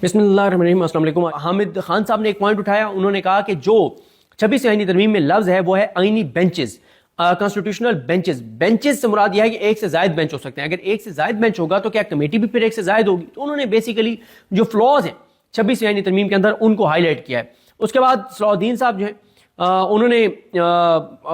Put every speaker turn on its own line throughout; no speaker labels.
बिस्मिल्लाहिर्रहमानिर्रहीम। अस्सलाम वालेकुम। हामिद खान साहब ने एक पॉइंट उठाया, उन्होंने कहा कि जो 26 आईनी तरमीम में लफ्ज़ है वो है आईनी बेंचेस, कॉन्स्टिट्यूशनल बेंचेस। बेंचेस से मुराद यह है कि एक से ज़ायद बेंच हो सकते हैं। अगर एक से ज़ायद बेंच होगा तो क्या कमेटी भी फिर एक से ज़ायद होगी? तो उन्होंने बेसिकली जो फ्लॉज हैं 26 आईनी तरमीम के अंदर उनको हाईलाइट किया है। उसके बाद सलाहुद्दीन साहब जो है उन्होंने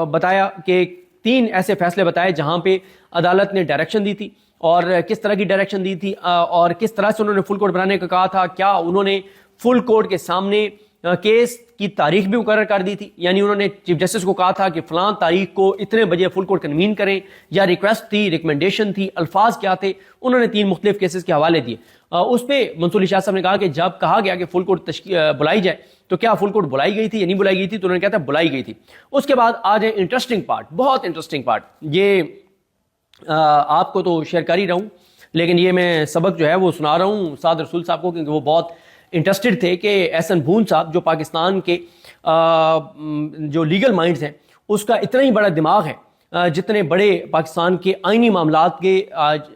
बताया कि 3 ऐसे फैसले बताए जहाँ पे अदालत ने डायरेक्शन दी थी और किस तरह की डायरेक्शन दी थी और किस तरह से उन्होंने फुल कोर्ट बनाने का कहा था। क्या उन्होंने फुल कोर्ट के सामने केस की तारीख भी मुकर्रर कर दी थी, यानी उन्होंने चीफ जस्टिस को कहा था कि फलां तारीख को इतने बजे फुल कोर्ट कन्वीन करें, या रिक्वेस्ट थी, रिकमेंडेशन थी, अल्फाज क्या थे? उन्होंने 3 मुख्तलिफ केसेस के हवाले दिए। उस पर मंसूर अली शाह साहब ने कहा कि जब कहा गया कि फुल कोर्ट बुलाई जाए तो क्या फुल कोर्ट बुलाई गई थी या नहीं बुलाई गई थी? तो उन्होंने कहा था बुलाई गई थी। उसके बाद आज है इंटरेस्टिंग पार्ट, बहुत इंटरेस्टिंग पार्ट। ये आपको तो शेयर कर ही रहा हूँ, लेकिन ये मैं सबक जो है वो सुना रहा हूँ साद रसूल साहब को, क्योंकि वो बहुत इंटरेस्टेड थे कि एहसन बून साहब जो पाकिस्तान के जो लीगल माइंड्स हैं उसका इतना ही बड़ा दिमाग है जितने बड़े पाकिस्तान के आइनी मामलात के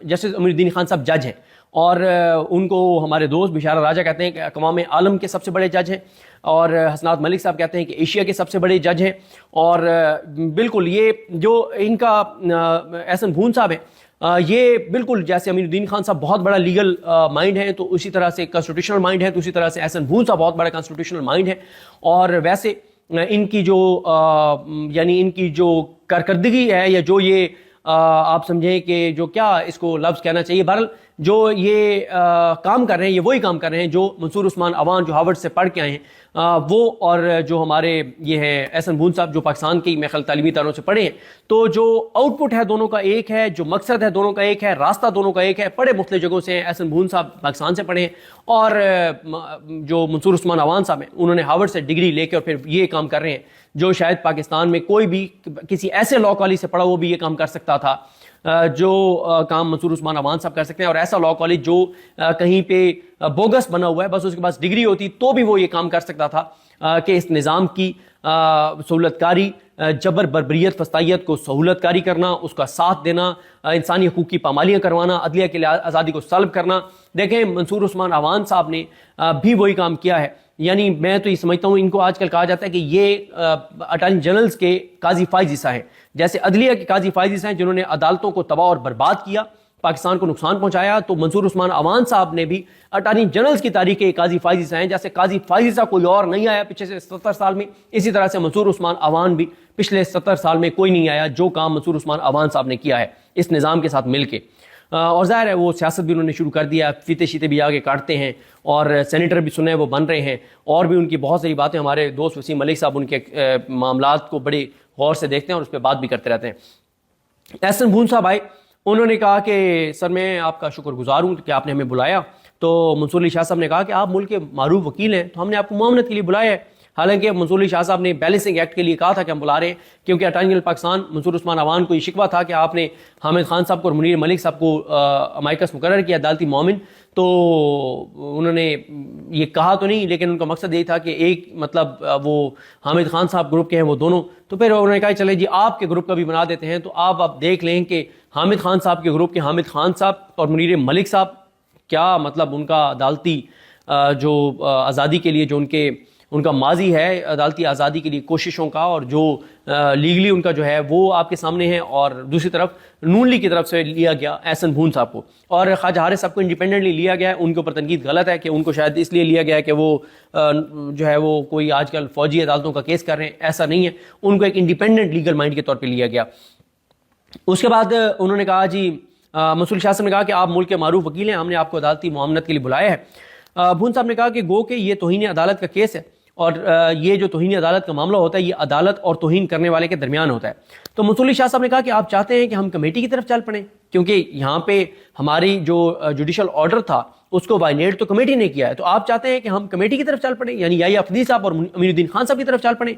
जस्टिस अमीरुद्दीन खान साहब जज हैं, और उनको हमारे दोस्त बिशारा राजा कहते हैं कि अक़वाम आलम के सबसे बड़े जज हैं, और हसनात मलिक साहब कहते हैं कि एशिया के सबसे बड़े जज हैं। और बिल्कुल ये जो इनका एहसन बून साहब है ये बिल्कुल जैसे अमीरुद्दीन खान साहब बहुत बड़ा लीगल माइंड है, तो उसी तरह से कॉन्स्टिट्यूशनल माइंड है, तो उसी तरह से एहसन बून साहब बहुत बड़ा कॉन्स्टिट्यूशनल माइंड है। और वैसे इनकी जो यानी इनकी जो कारकर्दगी है, या जो ये आप समझें कि जो क्या इसको लफ्ज़ कहना चाहिए, बहरहाल जो ये काम कर रहे हैं, ये वही काम कर रहे हैं जो मंसूर उस्मान अवान जो हार्वर्ड से पढ़ के आए हैं वो, और जो हमारे ये हैं एहसन बून साहब जो पाकिस्तान की मेरे ख्याल तालीमी इदारों से पढ़े हैं। तो जो आउटपुट है दोनों का एक है, जो मकसद है दोनों का एक है, रास्ता दोनों का एक है। पढ़े मुख्तलिफ जगहों से हैं, एहसन बून साहब पाकिस्तान से पढ़े हैं, और जो मंसूर उस्मान अवान साहब हैं उन्होंने हार्वर्ड से डिग्री लेके और फिर ये काम कर रहे हैं जो शायद पाकिस्तान में कोई भी किसी ऐसे लॉ कॉलेज से पढ़ा वो भी ये काम कर सकता था जो काम मंसूर उस्मान अवान साहब कर सकते हैं। और ऐसा लॉ कॉलेज जो कहीं पे बोगस बना हुआ है, बस उसके पास डिग्री होती तो भी वो ये काम कर सकता था कि इस निज़ाम की सहूलतकारी, जबर बर्बरियत फस्तायत को सहूलतकारी करना, उसका साथ देना, इंसानी हकूक़ की पामालियाँ करवाना, अदलिया के लिए आज़ादी को सल्ब करना। देखें मंसूर उस्मान अवान साहब ने भी वही काम किया है। यानी मैं तो ये समझता हूँ इनको आजकल कहा जाता है कि ये अटॉर्नी जनरल्स के काजी फाइज ईसा हैं, जैसे अदलिया के काजी फाइज ईसा हैं जिन्होंने अदालतों को तबाह और बर्बाद किया, पाकिस्तान को नुकसान पहुंचाया। तो मंसूर उस्मान अवान साहब ने भी अटॉर्नी जनरल्स की तारीख के काजी फाइज ईसा हैं, जैसे काजी फाइज ईसा कोई और नहीं आया पिछले 70 साल में, इसी तरह से मंसूर उस्मान अवान भी पिछले 70 साल में कोई नहीं आया जो काम मंसूर उस्मान अवान साहब ने किया है इस निज़ाम के साथ मिल के। और ज़ाहिर है वो सियासत भी उन्होंने शुरू कर दिया, फीते शीते भी आगे काटते हैं, और सेनेटर भी सुने वो बन रहे हैं, और भी उनकी बहुत सारी बातें हमारे दोस्त वसीम मलिक साहब उनके मामलात को बड़े गौर से देखते हैं और उस पर बात भी करते रहते हैं। एहसन बून साहब आए, उन्होंने कहा कि सर मैं आपका शुक्रगुजार हूँ कि आपने हमें बुलाया। तो मंसूर अली शाह साहब ने कहा कि आप मुल्क के मारूफ वकील हैं, तो हमने आपको मुआवनत के लिए बुलाया है। हालांकि मंसूर अली शाह साहब ने बैलेंसिंग एक्ट के लिए कहा था कि हम बुला रहे हैं, क्योंकि अटॉर्नी जनरल पाकिस्तान मंसूर उस्मान अवान को ये शिकवा था कि आपने हामिद खान साहब को और मुनीर मलिक साहब को अमाइकस मुकर्रर किया अदालती मोमिन। तो उन्होंने ये कहा तो नहीं, लेकिन उनका मकसद यही था कि एक मतलब वो हामिद खान साहब ग्रुप के हैं वो दोनों। तो फिर उन्होंने कहा चले जी आपके ग्रुप का भी बना देते हैं। तो आप देख लें कि हामिद खान साहब के ग्रुप के हामिद खान साहब और मुनीर मलिक साहब क्या मतलब उनका अदालती जो आज़ादी के लिए जो उनका माजी है अदालती आज़ादी के लिए कोशिशों का, और जो लीगली उनका जो है वो आपके सामने है। और दूसरी तरफ नून लीग की तरफ से लिया गया एहसन बून साहब को, और ख्वाजा हारिस साहब को इंडिपेंडेंटली लिया गया है। उनके ऊपर तनकीद गलत है कि उनको शायद इसलिए लिया गया है कि वो जो है वो कोई आजकल फौजी अदालतों का केस कर रहे हैं, ऐसा नहीं है। उनको एक इंडिपेंडेंट लीगल माइंड के तौर पर लिया गया। उसके बाद उन्होंने कहा जी मंसूर शाह साहब ने कहा कि आप मुल्क के मारूफ वकील हैं, हमने आपको अदालती मुआवनत के लिए बुलाया है। बून साहब ने कहा कि गो के ये तौहीन अदालत का केस है, और ये जो तौहीन अदालत का मामला होता है ये अदालत और तौहीन करने वाले के दरमियान होता है। तो मंसूर अली शाह साहब ने कहा कि आप चाहते हैं कि हम कमेटी की तरफ चल पड़ें, क्योंकि यहाँ पे हमारी जो जुडिशल ऑर्डर था उसको वायलेट तो कमेटी ने किया है, तो आप चाहते हैं कि हम कमेटी की तरफ चल पड़ें, यानी या अफदी साहब और अमीरुद्दीन खान साहब की तरफ चल पड़ें,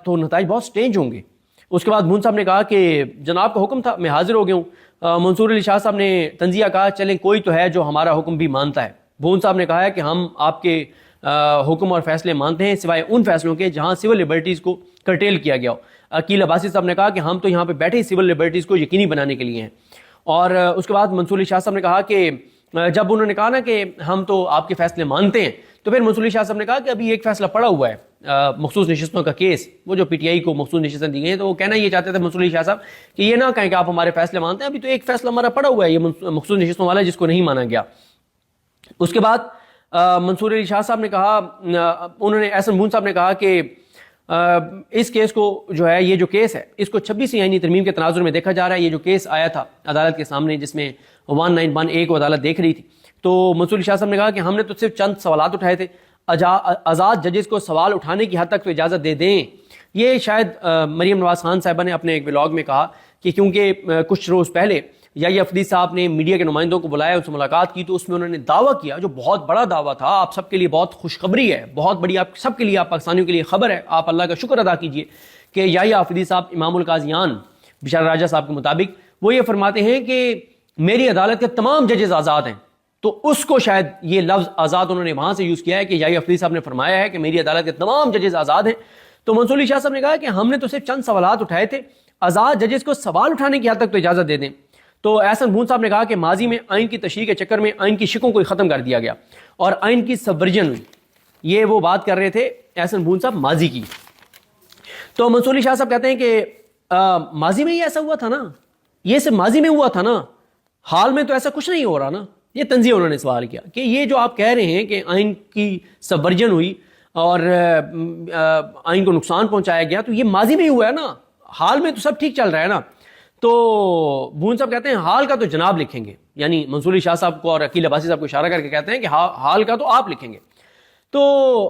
तो नताइज बहुत स्ट्रेंज होंगे। उसके बाद बून साहब ने कहा कि जनाब का हुक्म था, मैं हाजिर हो गया हूँ। मंसूर अली शाह साहब ने तंजिया कहा चलें कोई तो है जो हमारा हुक्म भी मानता है। बून साहब ने कहा है कि हम आपके हुक्म और फैसले मानते हैं, सिवाय उन फैसलों के जहां सिविल लिबर्टीज़ को कर्टेल किया गया हो। अकील अब्बासी साहब ने कहा कि हम तो यहाँ पे बैठे ही सिविल लिबर्टीज़ को यकीनी बनाने के लिए हैं। और उसके बाद मंसूर अली शाह साहब ने कहा कि جب انہوں نے کہا نا کہ ہم تو آپ کے فیصلے مانتے ہیں، تو پھر منصور علی شاہ صاحب نے کہا کہ ابھی ایک فیصلہ پڑا ہوا ہے مخصوص نشستوں کا کیس، وہ جو پی ٹی آئی کو مخصوص نشستیں دی گئی ہیں، تو وہ کہنا یہ چاہتے تھے منصور علی شاہ صاحب کہ یہ نہ کہیں کہ آپ ہمارے فیصلے مانتے ہیں، ابھی تو ایک فیصلہ ہمارا پڑا ہوا ہے یہ مخصوص نشستوں والا جس کو نہیں مانا گیا۔ اس کے بعد منصور علی شاہ صاحب نے کہا، انہوں نے احسن بون صاحب نے کہا کہ اس کیس کو جو ہے، یہ جو کیس ہے اس کو 26 آئینی ترمیم کے تناظر میں دیکھا جا رہا ہے۔ یہ جو کیس آیا تھا عدالت کے سامنے جس میں 1911 کو عدالت دیکھ رہی تھی، تو منصور علی شاہ صاحب نے کہا کہ ہم نے تو صرف چند سوالات اٹھائے تھے، آزاد ججز کو سوال اٹھانے کی حد تک تو اجازت دے دیں۔ یہ شاید مریم نواز خان صاحبہ نے اپنے ایک ولاگ میں کہا کہ کیونکہ کچھ روز پہلے یحییٰ افریدی صاحب نے میڈیا کے نمائندوں کو بلایا، ان سے ملاقات کی، تو اس میں انہوں نے دعویٰ کیا جو بہت بڑا دعویٰ تھا، آپ سب کے لیے بہت خوشخبری ہے، بہت بڑی آپ سب کے لیے، آپ پاکستانیوں کے لیے خبر ہے، آپ اللہ کا شکر ادا کیجئے کہ یحییٰ افریدی صاحب امام القاضیان بشارہ راجہ صاحب کے مطابق وہ یہ فرماتے ہیں کہ میری عدالت کے تمام ججز آزاد ہیں۔ تو اس کو شاید یہ لفظ آزاد انہوں نے وہاں سے یوز کیا ہے کہ یحییٰ افریدی صاحب نے فرمایا ہے کہ میری عدالت کے تمام ججز آزاد ہیں۔ تو منصور علی شاہ صاحب نے کہا کہ ہم نے تو صرف چند سوالات اٹھائے تھے، آزاد ججز کو سوال اٹھانے کی حد تک تو اجازت دے دیں۔ تو احسن بون صاحب نے کہا کہ ماضی میں آئین کی تشریح کے چکر میں آئین کی شکوں کو ختم کر دیا گیا اور آئین کی سبورجن ہوئی۔ یہ وہ بات کر رہے تھے احسن بون صاحب ماضی کی۔ تو منصور علی شاہ صاحب کہتے ہیں کہ ماضی میں یہ ایسا ہوا تھا نا، یہ صرف ماضی میں ہوا تھا نا، حال میں تو ایسا کچھ نہیں ہو رہا نا۔ یہ تنزیہ انہوں نے سوال کیا کہ یہ جو آپ کہہ رہے ہیں کہ آئین کی سبورجن ہوئی اور آئین کو نقصان پہنچایا گیا، تو یہ ماضی میں ہی ہوا ہے نا، حال میں تو سب ٹھیک چل رہا ہے نا۔ تو بون صاحب کہتے ہیں حال کا تو جناب لکھیں گے، یعنی منصور علی شاہ صاحب کو اور عقیل عباسی صاحب کو اشارہ کر کے کہتے ہیں کہ حال کا تو آپ لکھیں گے۔ تو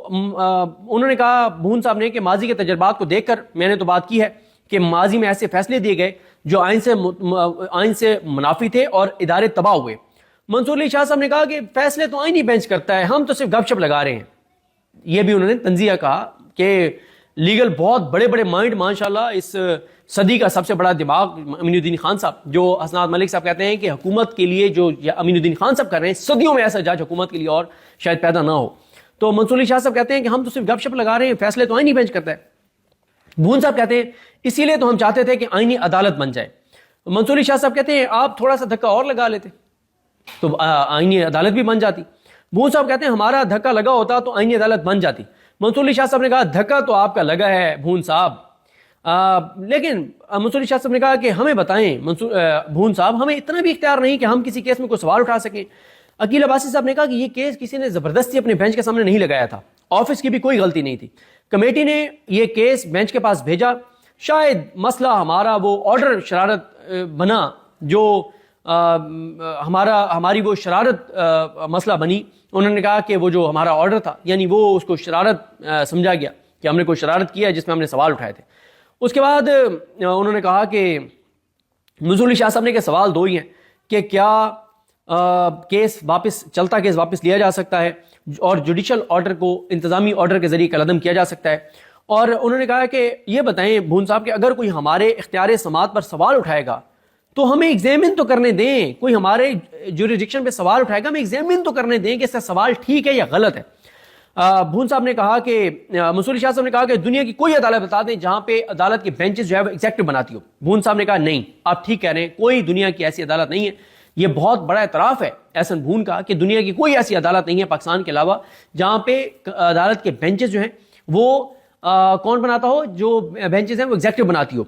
انہوں نے کہا بون صاحب نے کہ ماضی کے تجربات کو دیکھ کر میں نے تو بات کی ہے کہ ماضی میں ایسے فیصلے دیے گئے جو آئین سے منافی تھے اور ادارے تباہ ہوئے۔ منصور علی شاہ صاحب نے کہا کہ فیصلے تو آئینی بینچ کرتا ہے، ہم تو صرف گپ شپ لگا رہے ہیں۔ یہ بھی انہوں نے تنزیہ کہا کہ لیگل بہت بڑے بڑے مائنڈ ماشاءاللہ، اس صدی کا سب سے بڑا دماغ امین الدین خان صاحب، جو حسنات ملک صاحب کہتے ہیں کہ حکومت کے لیے جو امین الدین خان صاحب کر رہے ہیں، صدیوں میں ایسا جج حکومت کے لیے اور شاید پیدا نہ ہو۔ تو منصور علی شاہ صاحب کہتے ہیں کہ ہم تو صرف گپ شپ لگا رہے ہیں، فیصلے تو آئینی بینچ کرتا ہے۔ بون صاحب کہتے ہیں اسی لیے تو ہم چاہتے تھے کہ آئینی عدالت بن جائے۔ منصور علی شاہ صاحب کہتے ہیں آپ تھوڑا سا دھکا اور لگا لیتے تو آئینی عدالت بھی بن جاتی۔ بون صاحب کہتے ہیں ہمارا دھکا لگا ہوتا تو آئینی عدالت بن جاتی۔ منصور علی شاہ صاحب نے کہا دھکا تو آپ کا لگا ہے بون صاحب، لیکن منصور علی شاہ صاحب نے کہا کہ ہمیں بتائیں بون صاحب، ہمیں اتنا بھی اختیار نہیں کہ ہم کسی کیس میں کوئی سوال اٹھا سکیں۔ عقیل عباسی صاحب نے کہا کہ یہ کیس کسی نے زبردستی اپنے بینچ کے سامنے نہیں لگایا تھا، آفس کی بھی کوئی غلطی نہیں تھی، کمیٹی نے یہ کیس بینچ کے پاس بھیجا، شاید مسئلہ ہمارا وہ آرڈر شرارت بنا جو ہماری وہ شرارت مسئلہ بنی۔ انہوں نے کہا کہ وہ جو ہمارا آرڈر تھا، یعنی وہ اس کو شرارت سمجھا گیا کہ ہم نے کوئی شرارت کیا ہے جس میں ہم نے سوال اٹھائے تھے۔ اس کے بعد انہوں نے کہا کہ منصور علی شاہ صاحب نے کہ سوال دو ہی ہیں کہ کیا کیس واپس لیا جا سکتا ہے اور جوڈیشل آرڈر کو انتظامی آرڈر کے ذریعے کالعدم کیا جا سکتا ہے۔ اور انہوں نے کہا کہ یہ بتائیں بون صاحب کہ اگر کوئی ہمارے اختیار سماعت پر سوال اٹھائے گا تو ہمیں ایگزامن تو کرنے دیں، کوئی ہمارے جوریڈکشن پہ سوال اٹھائے گا ہمیں ایگزامن تو کرنے دیں کہ اس کا سوال ٹھیک ہے یا غلط ہے۔ بون صاحب نے کہا کہ منصور علی شاہ صاحب نے کہا کہ دنیا کی کوئی عدالت بتا دیں جہاں پہ عدالت کے بینچز جو ہے وہ ایگزیکٹو بناتی ہو۔ بون صاحب نے کہا نہیں، آپ ٹھیک کہہ رہے ہیں، کوئی دنیا کی ایسی عدالت نہیں ہے۔ یہ بہت بڑا اعتراف ہے احسن بون کا کہ دنیا کی کوئی ایسی عدالت نہیں ہے پاکستان کے علاوہ جہاں پہ عدالت کے بینچز جو ہیں وہ کون بناتا ہو، جو بینچز ہیں وہ ایگزیکٹو بناتی ہو۔